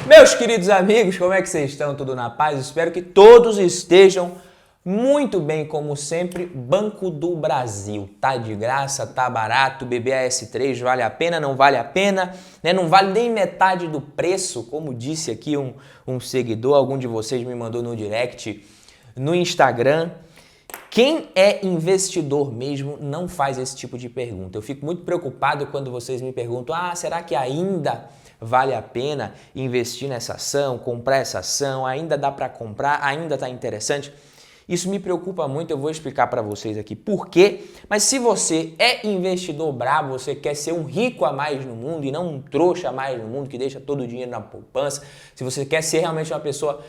Meus queridos amigos, como é que vocês estão? Tudo na paz? Espero que todos estejam muito bem, como sempre. Banco do Brasil, tá de graça, tá barato, BBAS3 vale a pena, não vale a pena, né? Não vale nem metade do preço, como disse aqui um seguidor, algum de vocês me mandou no direct, no Instagram. Quem é investidor mesmo não faz esse tipo de pergunta. Eu fico muito preocupado quando vocês me perguntam, será que ainda vale a pena investir nessa ação, comprar essa ação, ainda dá para comprar, ainda está interessante? Isso me preocupa muito, eu vou explicar para vocês aqui por quê. Mas se você é investidor brabo, você quer ser um rico a mais no mundo e não um trouxa a mais no mundo que deixa todo o dinheiro na poupança, se você quer ser realmente uma pessoa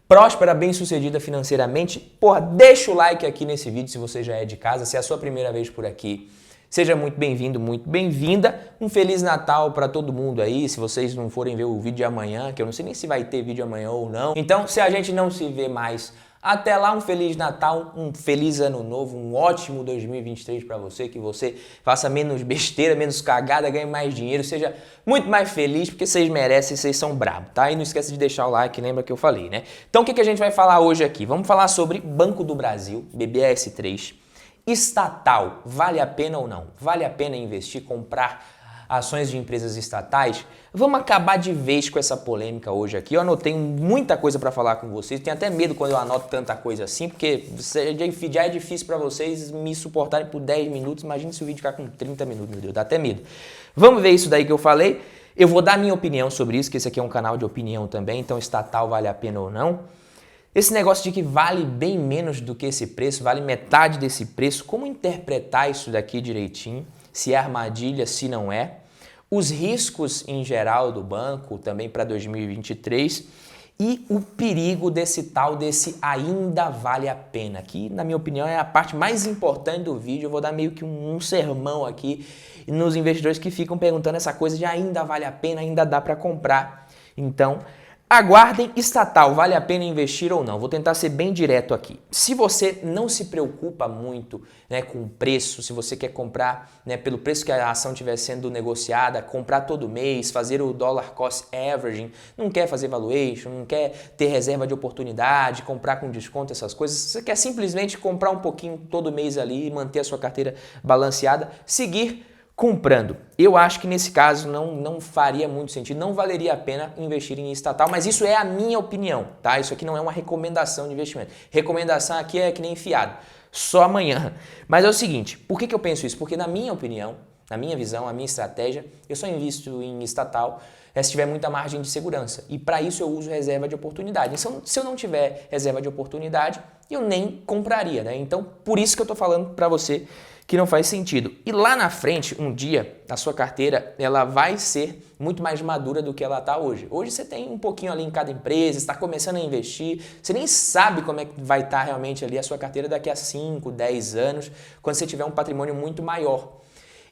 próspera, bem-sucedida financeiramente, deixa o like aqui nesse vídeo se você já é de casa, se é a sua primeira vez por aqui. Seja muito bem-vindo, muito bem-vinda. Um Feliz Natal para todo mundo aí, se vocês não forem ver o vídeo de amanhã, que eu não sei nem se vai ter vídeo amanhã ou não. Então, se a gente não se vê mais, até lá, um Feliz Natal, um Feliz Ano Novo, um ótimo 2023 para você, que você faça menos besteira, menos cagada, ganhe mais dinheiro, seja muito mais feliz, porque vocês merecem, vocês são bravos, tá? E não esqueça de deixar o like, lembra que eu falei, né? Então, o que a gente vai falar hoje aqui? Vamos falar sobre Banco do Brasil, BBAS3, estatal, vale a pena ou não? Vale a pena investir, comprar ações de empresas estatais? Vamos acabar de vez com essa polêmica hoje aqui. Eu anotei muita coisa para falar com vocês. Tenho até medo quando eu anoto tanta coisa assim, porque já é difícil para vocês me suportarem por 10 minutos. Imagina se o vídeo ficar com 30 minutos, meu Deus, dá até medo. Vamos ver isso daí que eu falei. Eu vou dar minha opinião sobre isso, que esse aqui é um canal de opinião também, então estatal vale a pena ou não. Esse negócio de que vale bem menos do que esse preço, vale metade desse preço, como interpretar isso daqui direitinho? Se é armadilha, se não é. Os riscos em geral do banco também para 2023 e o perigo desse ainda vale a pena, que na minha opinião é a parte mais importante do vídeo. Eu vou dar meio que um sermão aqui nos investidores que ficam perguntando essa coisa de ainda vale a pena, ainda dá para comprar. Então, aguardem. Estatal, vale a pena investir ou não? Vou tentar ser bem direto aqui. Se você não se preocupa muito, né, com o preço, se você quer comprar, né, pelo preço que a ação estiver sendo negociada, comprar todo mês, fazer o dollar cost averaging, não quer fazer valuation, não quer ter reserva de oportunidade, comprar com desconto, essas coisas, você quer simplesmente comprar um pouquinho todo mês ali e manter a sua carteira balanceada, seguir comprando. Eu acho que nesse caso não faria muito sentido, não valeria a pena investir em estatal, mas isso é a minha opinião, tá? Isso aqui não é uma recomendação de investimento. Recomendação aqui é que nem fiado, só amanhã. Mas é o seguinte, por que eu penso isso? Porque na minha opinião, na minha visão, a minha estratégia, eu só invisto em estatal se tiver muita margem de segurança. E para isso eu uso reserva de oportunidade. Então, se eu não tiver reserva de oportunidade, eu nem compraria, né? Então, por isso que eu estou falando para você que não faz sentido. E lá na frente, um dia, a sua carteira ela vai ser muito mais madura do que ela está hoje. Hoje você tem um pouquinho ali em cada empresa, está começando a investir, você nem sabe como é que vai estar realmente ali a sua carteira daqui a 5, 10 anos, quando você tiver um patrimônio muito maior.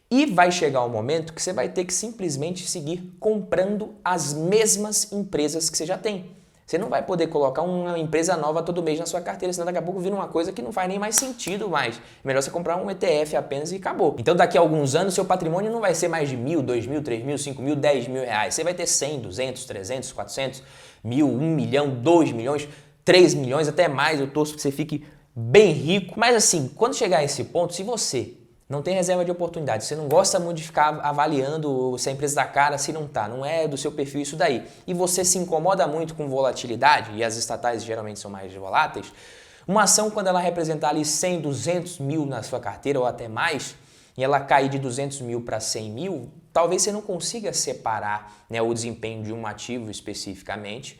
E vai chegar um momento que você vai ter que simplesmente seguir comprando as mesmas empresas que você já tem. Você não vai poder colocar uma empresa nova todo mês na sua carteira, senão daqui a pouco vira uma coisa que não faz nem mais sentido mais. É melhor você comprar um ETF apenas e acabou. Então daqui a alguns anos seu patrimônio não vai ser mais de 1.000, 2.000, 3.000, 5.000, 10.000 reais. Você vai ter 100, 200, 300, 400, 1.000, 1 milhão, 2 milhões, 3 milhões, até mais. Eu torço que você fique bem rico. Mas assim, quando chegar a esse ponto, se você não tem reserva de oportunidade, você não gosta muito de ficar avaliando se a empresa dá cara, se não tá, não é do seu perfil isso daí, e você se incomoda muito com volatilidade, e as estatais geralmente são mais voláteis, uma ação quando ela representar ali 100, 200 mil na sua carteira ou até mais, e ela cair de 200 mil para 100 mil, talvez você não consiga separar, né, o desempenho de um ativo especificamente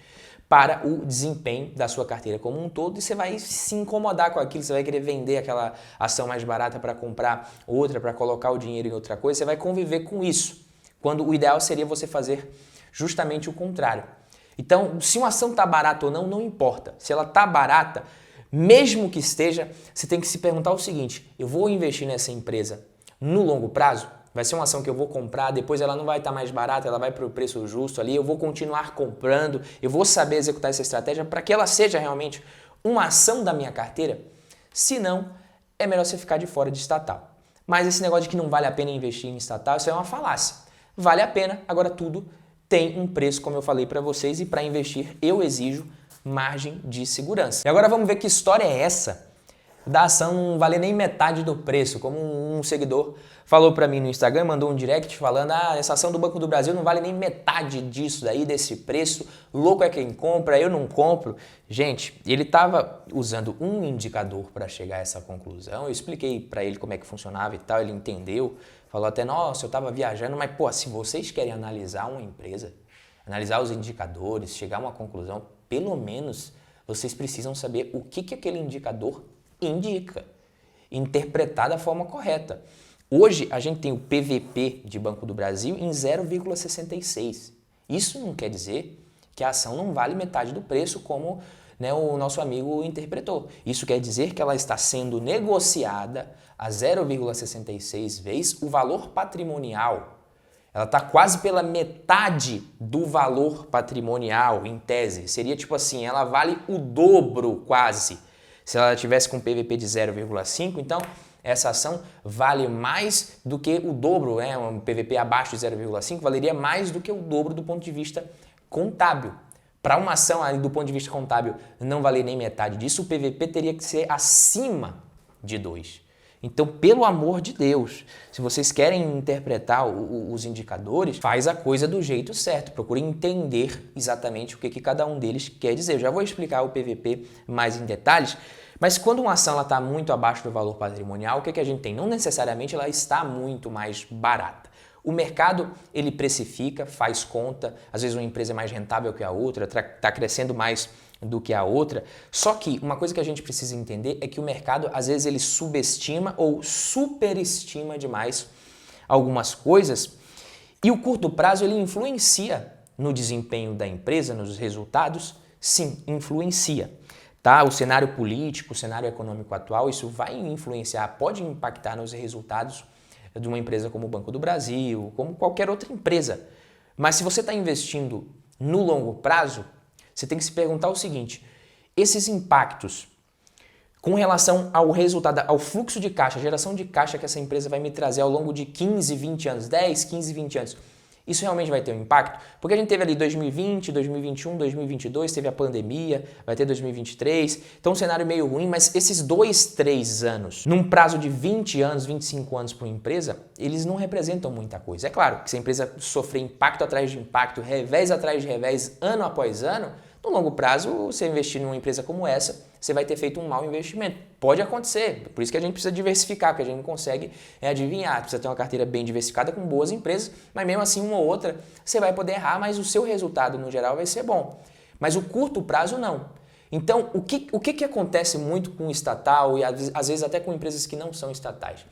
para o desempenho da sua carteira como um todo, e você vai se incomodar com aquilo, você vai querer vender aquela ação mais barata para comprar outra, para colocar o dinheiro em outra coisa, você vai conviver com isso, quando o ideal seria você fazer justamente o contrário. Então, se uma ação está barata ou não, não importa. Se ela está barata, mesmo que esteja, você tem que se perguntar o seguinte: eu vou investir nessa empresa no longo prazo? Vai ser uma ação que eu vou comprar, depois ela não vai estar mais barata, ela vai para o preço justo ali, eu vou continuar comprando, eu vou saber executar essa estratégia para que ela seja realmente uma ação da minha carteira? Se não, é melhor você ficar de fora de estatal. Mas esse negócio de que não vale a pena investir em estatal, isso é uma falácia. Vale a pena, agora tudo tem um preço, como eu falei para vocês, e para investir eu exijo margem de segurança. E agora vamos ver que história é essa da ação não valer nem metade do preço, como um seguidor falou para mim no Instagram, mandou um direct falando, essa ação do Banco do Brasil não vale nem metade disso daí, desse preço, louco é quem compra, eu não compro. Gente, ele estava usando um indicador para chegar a essa conclusão, eu expliquei para ele como é que funcionava e tal, ele entendeu, falou até, nossa, eu estava viajando, mas pô, se vocês querem analisar uma empresa, analisar os indicadores, chegar a uma conclusão, pelo menos vocês precisam saber o que aquele indicador indica, interpretar da forma correta. Hoje a gente tem o PVP de Banco do Brasil em 0,66. Isso não quer dizer que a ação não vale metade do preço, como o nosso amigo interpretou. Isso quer dizer que ela está sendo negociada a 0,66 vezes o valor patrimonial. Ela está quase pela metade do valor patrimonial, em tese. Seria tipo assim, ela vale o dobro quase. Se ela tivesse com PVP de 0,5, então essa ação vale mais do que o dobro, um PVP abaixo de 0,5 valeria mais do que o dobro do ponto de vista contábil. Para uma ação ali do ponto de vista contábil não valer nem metade disso, o PVP teria que ser acima de 2. Então, pelo amor de Deus, se vocês querem interpretar os indicadores, faz a coisa do jeito certo. Procure entender exatamente o que cada um deles quer dizer. Eu já vou explicar o PVP mais em detalhes, mas quando uma ação está muito abaixo do valor patrimonial, o que a gente tem? Não necessariamente ela está muito mais barata. O mercado, ele precifica, faz conta, às vezes uma empresa é mais rentável que a outra, está crescendo mais do que a outra. Só que uma coisa que a gente precisa entender é que o mercado, às vezes, ele subestima ou superestima demais algumas coisas e o curto prazo ele influencia no desempenho da empresa, nos resultados. Sim, influencia. Tá? O cenário político, o cenário econômico atual, isso vai influenciar, pode impactar nos resultados de uma empresa como o Banco do Brasil, como qualquer outra empresa. Mas se você está investindo no longo prazo, você tem que se perguntar o seguinte, esses impactos com relação ao resultado, ao fluxo de caixa, a geração de caixa que essa empresa vai me trazer ao longo de 15, 20 anos, 10, 15, 20 anos, isso realmente vai ter um impacto? Porque a gente teve ali 2020, 2021, 2022, teve a pandemia, vai ter 2023, então um cenário meio ruim, mas esses 2, 3 anos, num prazo de 20 anos, 25 anos para uma empresa, eles não representam muita coisa. É claro que se a empresa sofrer impacto atrás de impacto, revés atrás de revés, ano após ano, no longo prazo, você investir numa empresa como essa, você vai ter feito um mau investimento. Pode acontecer, por isso que a gente precisa diversificar, porque a gente não consegue adivinhar. Precisa ter uma carteira bem diversificada com boas empresas, mas mesmo assim uma ou outra você vai poder errar, mas o seu resultado no geral vai ser bom. Mas o curto prazo não. Então, o que acontece muito com estatal e às vezes até com empresas que não são estatais?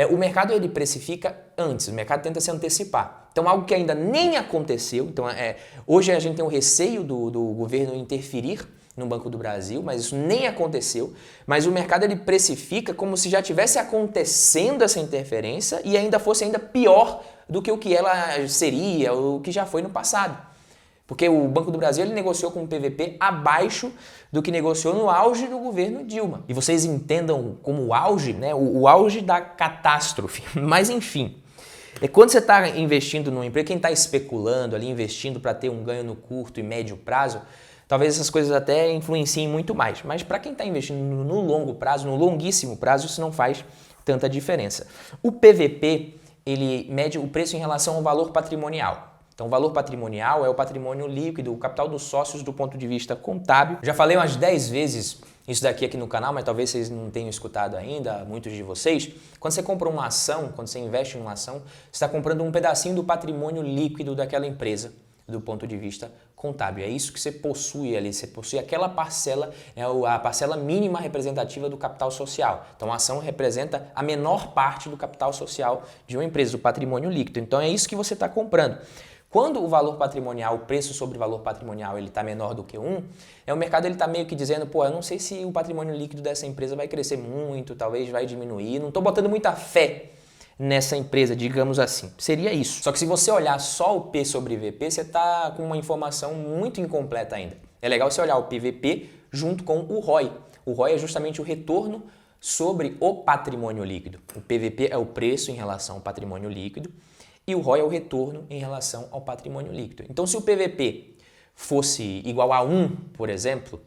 O mercado ele precifica antes, o mercado tenta se antecipar. Então, algo que ainda nem aconteceu, então hoje a gente tem o receio do governo interferir no Banco do Brasil, mas isso nem aconteceu, mas o mercado ele precifica como se já tivesse acontecendo essa interferência e ainda fosse ainda pior do que o que ela seria, ou o que já foi no passado. Porque o Banco do Brasil ele negociou com o PVP abaixo do que negociou no auge do governo Dilma. E vocês entendam como o auge, o auge da catástrofe. Mas enfim, quando você está investindo numa empresa, quem está especulando ali, investindo para ter um ganho no curto e médio prazo, talvez essas coisas até influenciem muito mais. Mas para quem está investindo no longo prazo, no longuíssimo prazo, isso não faz tanta diferença. O PVP, ele mede o preço em relação ao valor patrimonial. Então, o valor patrimonial é o patrimônio líquido, o capital dos sócios do ponto de vista contábil. Já falei umas 10 vezes isso daqui aqui no canal, mas talvez vocês não tenham escutado ainda, muitos de vocês. Quando você compra uma ação, quando você investe numa ação, você está comprando um pedacinho do patrimônio líquido daquela empresa, do ponto de vista contábil. É isso que você possui ali, você possui aquela parcela, a parcela mínima representativa do capital social. Então a ação representa a menor parte do capital social de uma empresa, do patrimônio líquido. Então é isso que você está comprando. Quando o valor patrimonial, o preço sobre o valor patrimonial, ele está menor do que 1, o mercado está meio que dizendo, eu não sei se o patrimônio líquido dessa empresa vai crescer muito, talvez vai diminuir, não estou botando muita fé nessa empresa, digamos assim. Seria isso. Só que se você olhar só o P sobre VP, você está com uma informação muito incompleta ainda. É legal você olhar o PVP junto com o ROI. O ROI é justamente o retorno sobre o patrimônio líquido. O PVP é o preço em relação ao patrimônio líquido e o ROI é o retorno em relação ao patrimônio líquido. Então, se o PVP fosse igual a 1, por exemplo,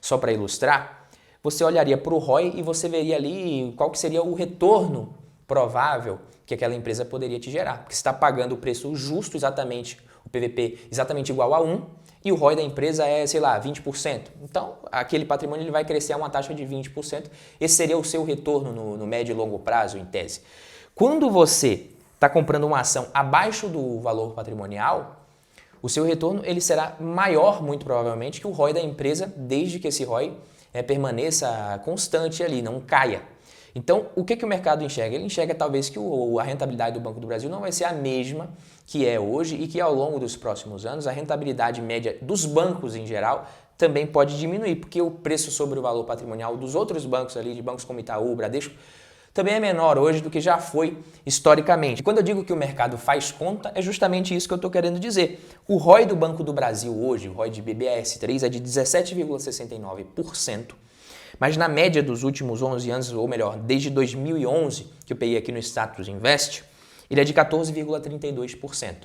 só para ilustrar, você olharia para o ROI e você veria ali qual que seria o retorno provável que aquela empresa poderia te gerar. Porque você está pagando o preço justo, exatamente, o PVP exatamente igual a 1, e o ROI da empresa é, sei lá, 20%. Então, aquele patrimônio ele vai crescer a uma taxa de 20%. Esse seria o seu retorno no médio e longo prazo, em tese. Quando você está comprando uma ação abaixo do valor patrimonial, o seu retorno ele será maior, muito provavelmente, que o ROI da empresa, desde que esse ROI permaneça constante ali, não caia. Então, o que o mercado enxerga? Ele enxerga talvez que a rentabilidade do Banco do Brasil não vai ser a mesma que é hoje e que ao longo dos próximos anos a rentabilidade média dos bancos em geral também pode diminuir, porque o preço sobre o valor patrimonial dos outros bancos ali, de bancos como Itaú, Bradesco, também é menor hoje do que já foi historicamente. E quando eu digo que o mercado faz conta, é justamente isso que eu estou querendo dizer. O ROI do Banco do Brasil hoje, o ROI de BBAS3 é de 17,69%, mas na média dos últimos 11 anos, ou melhor, desde 2011, que eu peguei aqui no Status Invest, ele é de 14,32%.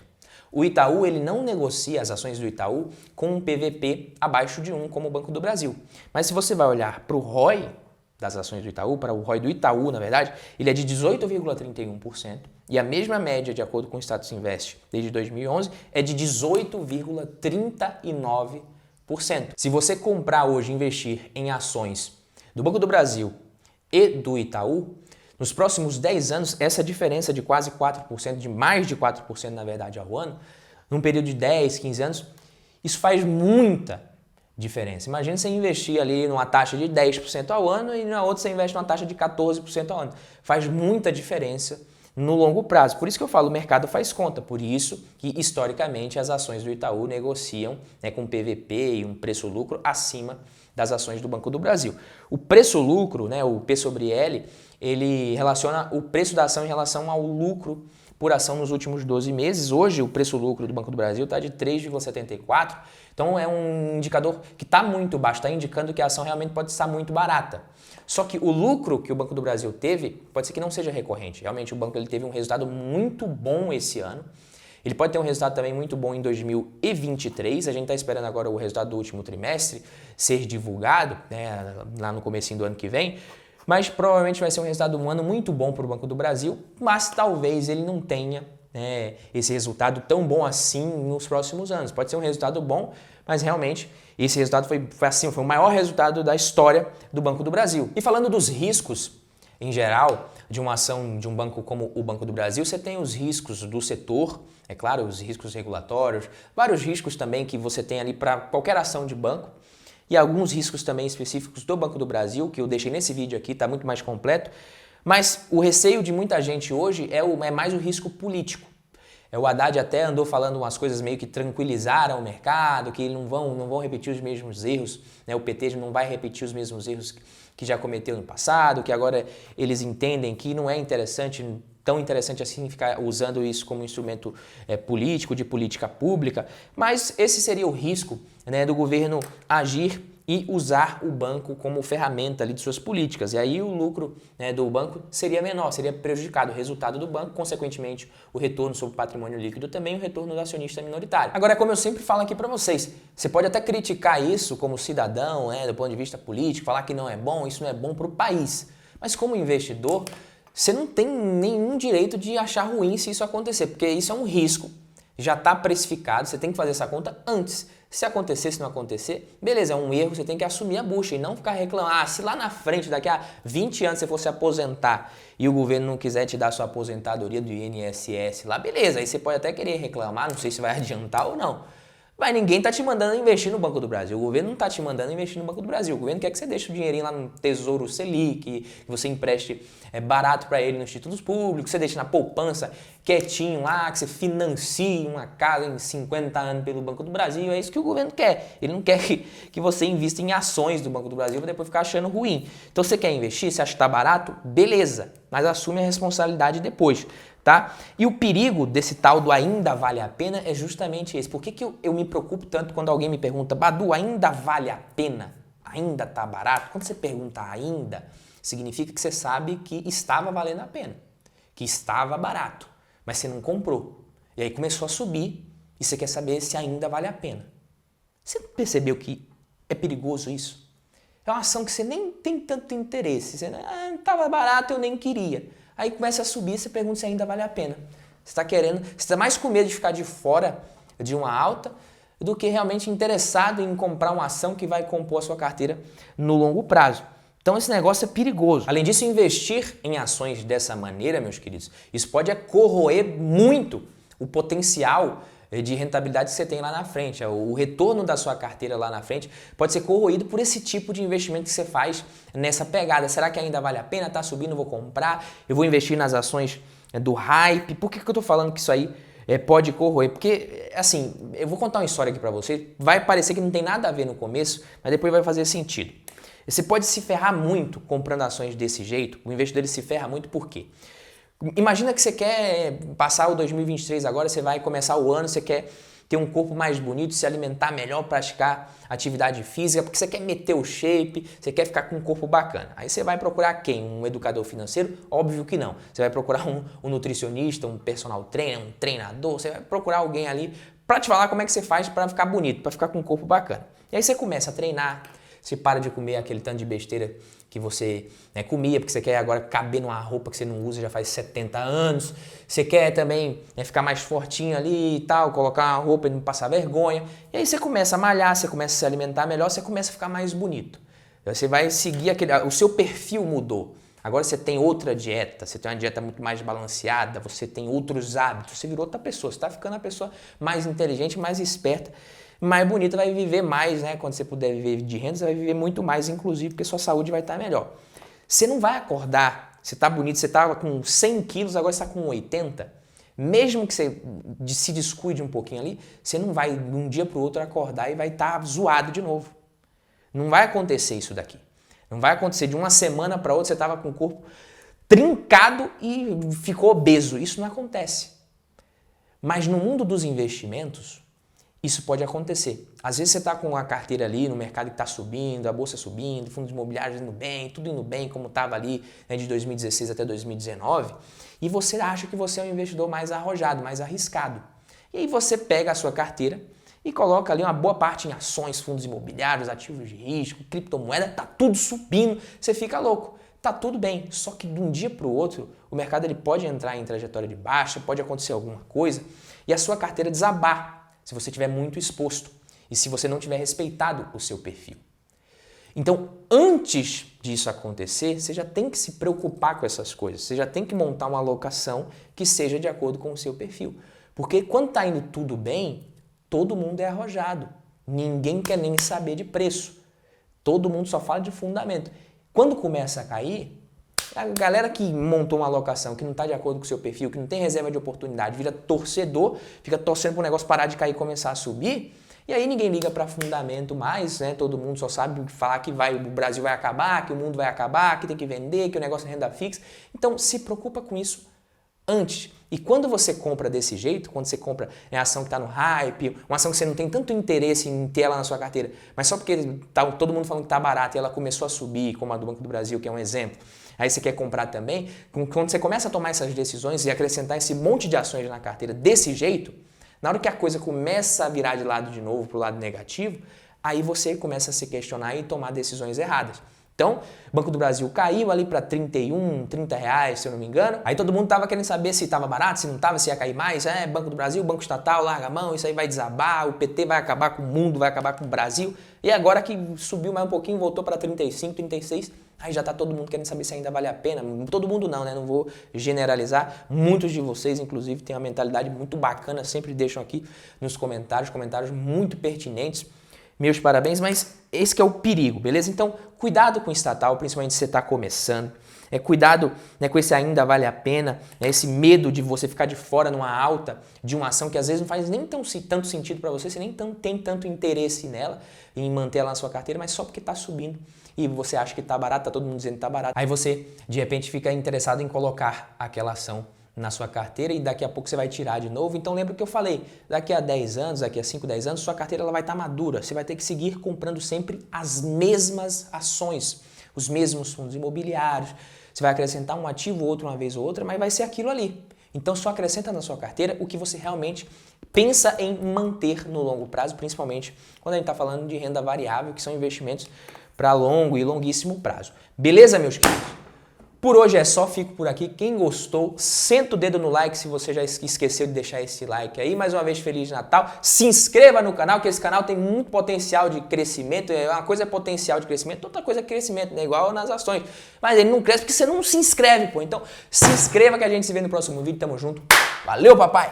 O Itaú ele não negocia as ações do Itaú com um PVP abaixo de 1, como o Banco do Brasil. Mas se você vai olhar para o ROI das ações do Itaú, para o ROI do Itaú, na verdade, ele é de 18,31%, e a mesma média, de acordo com o Status Invest, desde 2011, é de 18,39%. Se você comprar hoje e investir em ações do Banco do Brasil e do Itaú, nos próximos 10 anos, essa diferença de quase 4%, de mais de 4% na verdade ao ano, num período de 10, 15 anos, isso faz muita diferença. Imagina você investir ali numa taxa de 10% ao ano e na outra você investe numa taxa de 14% ao ano. Faz muita diferença no longo prazo. Por isso que eu falo, o mercado faz conta. Por isso que, historicamente, as ações do Itaú negociam com PVP e um preço-lucro acima das ações do Banco do Brasil. O preço-lucro, o P sobre L, ele relaciona o preço da ação em relação ao lucro por ação nos últimos 12 meses. Hoje, o preço-lucro do Banco do Brasil está de 3,74. Então, é um indicador que está muito baixo, está indicando que a ação realmente pode estar muito barata. Só que o lucro que o Banco do Brasil teve pode ser que não seja recorrente. Realmente, o banco ele teve um resultado muito bom esse ano. Ele pode ter um resultado também muito bom em 2023. A gente está esperando agora o resultado do último trimestre ser divulgado, lá no comecinho do ano que vem. Mas provavelmente vai ser um ano muito bom para o Banco do Brasil, mas talvez ele não tenha esse resultado tão bom assim nos próximos anos. Pode ser um resultado bom, mas realmente esse resultado foi o maior resultado da história do Banco do Brasil. E falando dos riscos, em geral, de uma ação de um banco como o Banco do Brasil, você tem os riscos do setor, é claro, os riscos regulatórios, vários riscos também que você tem ali para qualquer ação de banco, e alguns riscos também específicos do Banco do Brasil, que eu deixei nesse vídeo aqui, está muito mais completo. Mas o receio de muita gente hoje é mais o risco político. O Haddad até andou falando umas coisas meio que tranquilizaram o mercado, que não vão repetir os mesmos erros, o PT não vai repetir os mesmos erros que já cometeu no passado, que agora eles entendem que não é tão interessante assim ficar usando isso como instrumento político, de política pública, mas esse seria o risco do governo agir e usar o banco como ferramenta ali de suas políticas. E aí o lucro do banco seria menor, seria prejudicado. O resultado do banco, consequentemente, o retorno sobre o patrimônio líquido também, o retorno do acionista minoritário. Agora, como eu sempre falo aqui para vocês, você pode até criticar isso como cidadão, do ponto de vista político, falar que não é bom, isso não é bom para o país. Mas como investidor, você não tem nenhum direito de achar ruim se isso acontecer, porque isso é um risco, já está precificado, você tem que fazer essa conta antes. Se acontecer, se não acontecer, beleza, é um erro, você tem que assumir a bucha e não ficar reclamando. Se lá na frente, daqui a 20 anos, você for se aposentar e o governo não quiser te dar sua aposentadoria do INSS lá, beleza, aí você pode até querer reclamar, não sei se vai adiantar ou não. Mas ninguém está te mandando investir no Banco do Brasil. O governo não está te mandando investir no Banco do Brasil. O governo quer que você deixe o dinheirinho lá no Tesouro Selic, que você empreste barato para ele nos títulos públicos, você deixe na poupança quietinho lá, que você financie uma casa em 50 anos pelo Banco do Brasil. É isso que o governo quer. Ele não quer que você invista em ações do Banco do Brasil para depois ficar achando ruim. Então, você quer investir, você acha que está barato? Beleza, mas assume a responsabilidade depois. Tá? E o perigo desse tal do ainda vale a pena é justamente esse. Por que eu me preocupo tanto quando alguém me pergunta, Badu, ainda vale a pena? Ainda tá barato? Quando você pergunta ainda, significa que você sabe que estava valendo a pena, que estava barato, mas você não comprou. E aí começou a subir e você quer saber se ainda vale a pena. Você percebeu que é perigoso isso? É uma ação que você nem tem tanto interesse. Você estava barato, eu nem queria. Aí começa a subir, você pergunta se ainda vale a pena. Você está mais com medo de ficar de fora de uma alta do que realmente interessado em comprar uma ação que vai compor a sua carteira no longo prazo. Então esse negócio é perigoso. Além disso, investir em ações dessa maneira, meus queridos, isso pode corroer muito o potencial de rentabilidade que você tem lá na frente. O retorno da sua carteira lá na frente pode ser corroído por esse tipo de investimento que você faz nessa pegada. Será que ainda vale a pena? Tá subindo, vou comprar, eu vou investir nas ações do hype. Por que eu tô falando que isso aí pode corroer? Porque, assim, eu vou contar uma história aqui pra você, vai parecer que não tem nada a ver no começo, mas depois vai fazer sentido. Você pode se ferrar muito comprando ações desse jeito, o investidor ele se ferra muito por quê? Imagina que você quer passar o 2023 agora, você vai começar o ano, você quer ter um corpo mais bonito, se alimentar melhor, praticar atividade física, porque você quer meter o shape, você quer ficar com um corpo bacana. Aí você vai procurar quem? Um educador financeiro? Óbvio que não. Você vai procurar um nutricionista, um personal trainer, um treinador, você vai procurar alguém ali para te falar como é que você faz para ficar bonito, para ficar com um corpo bacana. E aí você começa a treinar, você para de comer aquele tanto de besteira que você comia, porque você quer agora caber numa roupa que você não usa já faz 70 anos. Você quer também ficar mais fortinho ali e tal, colocar uma roupa e não passar vergonha. E aí você começa a malhar, você começa a se alimentar melhor, você começa a ficar mais bonito. Você vai seguir o seu perfil mudou. Agora você tem outra dieta, você tem uma dieta muito mais balanceada, você tem outros hábitos, você virou outra pessoa, você está ficando uma pessoa mais inteligente, mais esperta, mais bonita, vai viver mais, né? Quando você puder viver de renda, você vai viver muito mais, inclusive, porque sua saúde vai estar melhor. Você não vai acordar, você está bonito, você estava com 100 quilos, agora você está com 80. Mesmo que você se descuide um pouquinho ali, você não vai, de um dia para o outro, acordar e vai estar zoado de novo. Não vai acontecer isso daqui. Não vai acontecer de uma semana para outra, você estava com o corpo trincado e ficou obeso. Isso não acontece. Mas no mundo dos investimentos, isso pode acontecer. Às vezes você está com a carteira ali no mercado que está subindo, a bolsa subindo, fundos imobiliários indo bem, tudo indo bem, como estava ali de 2016 até 2019, e você acha que você é um investidor mais arrojado, mais arriscado. E aí você pega a sua carteira e coloca ali uma boa parte em ações, fundos imobiliários, ativos de risco, criptomoeda, tá tudo subindo, você fica louco. Tá tudo bem, só que de um dia para o outro, o mercado ele pode entrar em trajetória de baixa, pode acontecer alguma coisa e a sua carteira desabar se você estiver muito exposto e se você não tiver respeitado o seu perfil. Então, antes disso acontecer, você já tem que se preocupar com essas coisas, você já tem que montar uma alocação que seja de acordo com o seu perfil. Porque quando está indo tudo bem, todo mundo é arrojado, ninguém quer nem saber de preço, todo mundo só fala de fundamento. Quando começa a cair, a galera que montou uma alocação que não está de acordo com o seu perfil, que não tem reserva de oportunidade, vira torcedor, fica torcendo para o negócio parar de cair e começar a subir, e aí ninguém liga para fundamento mais, né? Todo mundo só sabe falar que o Brasil vai acabar, que o mundo vai acabar, que tem que vender, que o negócio é renda fixa. Então se preocupa com isso antes. E quando você compra desse jeito, quando você compra a ação que está no hype, uma ação que você não tem tanto interesse em ter ela na sua carteira, mas só porque tá todo mundo falando que está barata e ela começou a subir, como a do Banco do Brasil, que é um exemplo, aí você quer comprar também, quando você começa a tomar essas decisões e acrescentar esse monte de ações na carteira desse jeito, na hora que a coisa começa a virar de lado de novo para o lado negativo, aí você começa a se questionar e tomar decisões erradas. Então, o Banco do Brasil caiu ali para 31, 30 reais, se eu não me engano. Aí todo mundo estava querendo saber se estava barato, se não estava, se ia cair mais. Banco do Brasil, Banco Estatal, larga a mão, isso aí vai desabar, o PT vai acabar com o mundo, vai acabar com o Brasil. E agora que subiu mais um pouquinho, voltou para 35, 36, aí já está todo mundo querendo saber se ainda vale a pena. Todo mundo não, né? Não vou generalizar. Muitos de vocês, inclusive, têm uma mentalidade muito bacana, sempre deixam aqui nos comentários muito pertinentes. Meus parabéns, mas esse que é o perigo, beleza? Então, cuidado com o estatal, principalmente se você está começando. Cuidado com esse ainda vale a pena, esse medo de você ficar de fora numa alta de uma ação que às vezes não faz nem tanto sentido para você nem tem tanto interesse nela, em manter ela na sua carteira, mas só porque está subindo e você acha que está barato, está todo mundo dizendo que está barato. Aí você, de repente, fica interessado em colocar aquela ação na sua carteira e daqui a pouco você vai tirar de novo. Então lembra o que eu falei, daqui a 10 anos, daqui a 5, 10 anos, sua carteira ela vai estar madura, você vai ter que seguir comprando sempre as mesmas ações, os mesmos fundos imobiliários, você vai acrescentar um ativo ou outro uma vez ou outra, mas vai ser aquilo ali. Então só acrescenta na sua carteira o que você realmente pensa em manter no longo prazo, principalmente quando a gente está falando de renda variável, que são investimentos para longo e longuíssimo prazo. Beleza, meus queridos? Por hoje é só, fico por aqui. Quem gostou, senta o dedo no like se você já esqueceu de deixar esse like aí. Mais uma vez, Feliz Natal. Se inscreva no canal, que esse canal tem muito potencial de crescimento. Uma coisa é potencial de crescimento, outra coisa é crescimento, né? Igual nas ações. Mas ele não cresce porque você não se inscreve, pô. Então, se inscreva que a gente se vê no próximo vídeo. Tamo junto. Valeu, papai!